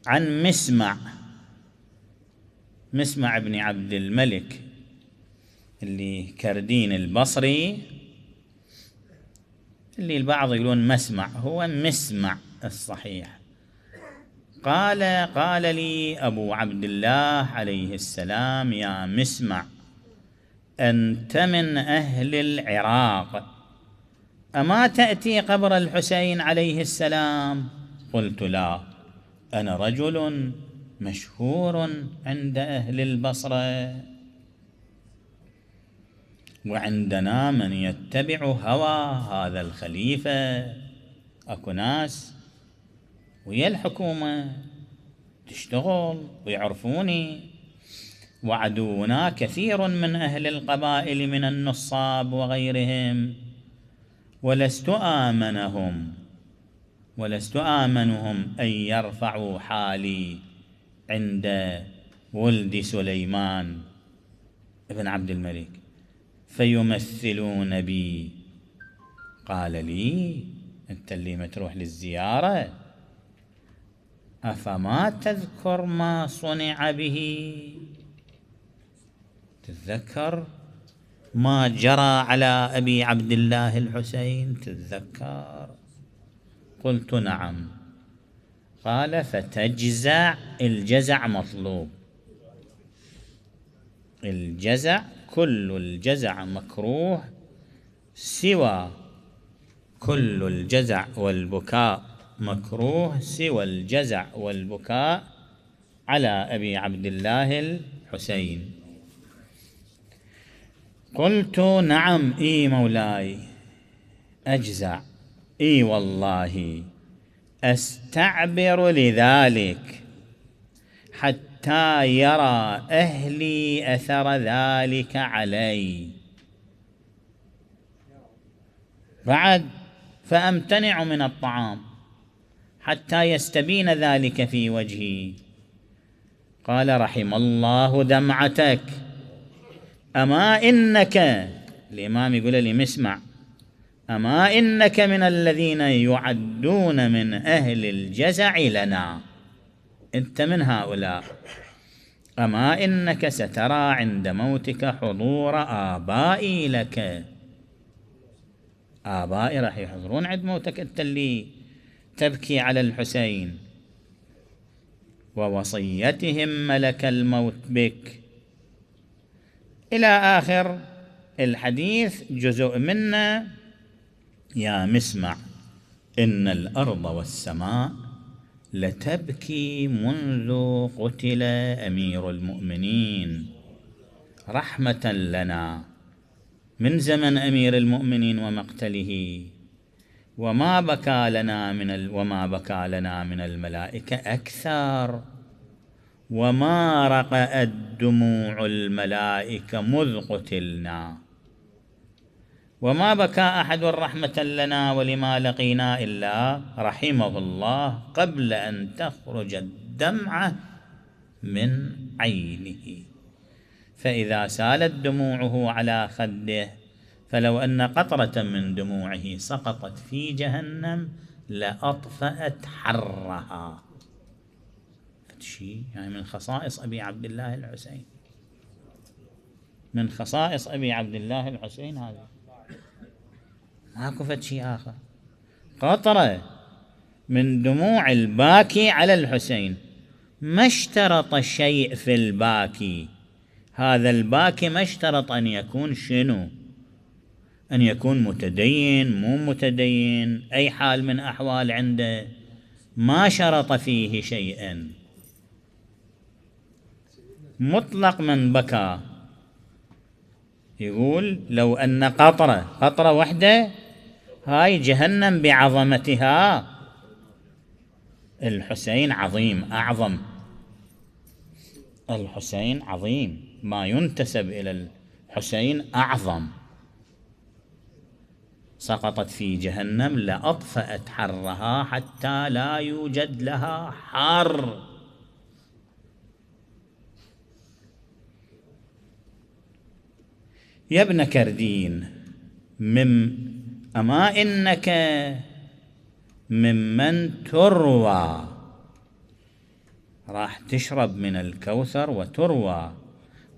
عن مسمع بن عبد الملك اللي كردين البصري، اللي البعض يقولون مسمع، هو مسمع الصحيح. قال لي أبو عبد الله عليه السلام: يا مسمع، أنت من أهل العراق، أما تأتي قبر الحسين عليه السلام؟ قلت: لا، أنا رجل مشهور عند أهل البصرة، وعندنا من يتبع هوى هذا الخليفة، أكو ناس ويا الحكومة تشتغل ويعرفوني، وعدونا كثير من أهل القبائل من النصاب وغيرهم، ولست آمنهم أن يرفعوا حالي عند ولد سليمان ابن عبد الملك فيمثلون بي. قال لي: أنت اللي ما تروح للزيارة، أفما تذكر ما صنع به؟ تتذكر ما جرى على أبي عبد الله الحسين؟ تتذكر؟ قلت: نعم. قال: فتجزع. الجزع مطلوب، الجزع كل الجزع مكروه، سوى كل الجزع والبكاء مكروه سوى الجزع والبكاء على أبي عبد الله الحسين. قلت: نعم، إي مولاي، أجزع، إي والله، أستعبر لذلك حتى يرى أهلي أثر ذلك علي، بعد فأمتنع من الطعام حتى يستبين ذلك في وجهي. قال: رحم الله دمعتك، أما إنك، الإمام يقول لي: مسمع، أما إنك من الذين يعدون من أهل الجزع لنا، أنت من هؤلاء. أما إنك سترى عند موتك حضور آبائي لك، آبائي راح يحضرون عند موتك، أنت اللي تبكي على الحسين، ووصيتهم ملك الموت بك، إلى آخر الحديث. جزء منا: يا مسمع، إن الأرض والسماء لتبكي منذ قتل أمير المؤمنين رحمة لنا، من زمن أمير المؤمنين ومقتله، وما بكى لنا من الملائكة أكثر، وما رقأت دموع الملائكة مذ قتلنا، وما بكى أحد رحمة لنا ولما لقينا إلا رحمه الله قبل أن تخرج الدمعة من عينه، فإذا سالت دموعه على خده فلو أن قطرة من دموعه سقطت في جهنم لأطفأت حرها. شيء يعني من خصائص أبي عبد الله الحسين، من خصائص أبي عبد الله الحسين هذا، ماكو فد شيء آخر. قطرة من دموع الباكي على الحسين، ما اشترط شيء في الباكي، هذا الباكي ما اشترط أن يكون شنو؟ أن يكون متدين مو متدين، أي حال من أحوال عنده، ما شرط فيه شيئا، مطلق من بكى. يقول: لو أن قطرة واحدة، هاي جهنم بعظمتها، الحسين عظيم، أعظم، الحسين عظيم، ما ينتسب إلى الحسين أعظم، سقطت في جهنم لأطفأت حرها حتى لا يوجد لها حر. يا ابن كردين، أما إنك ممن تروى راح تشرب من الكوثر وتروى.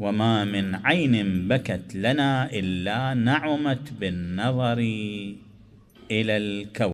وما من عين بكت لنا إلا نعمت بالنظر إلى الكوثر.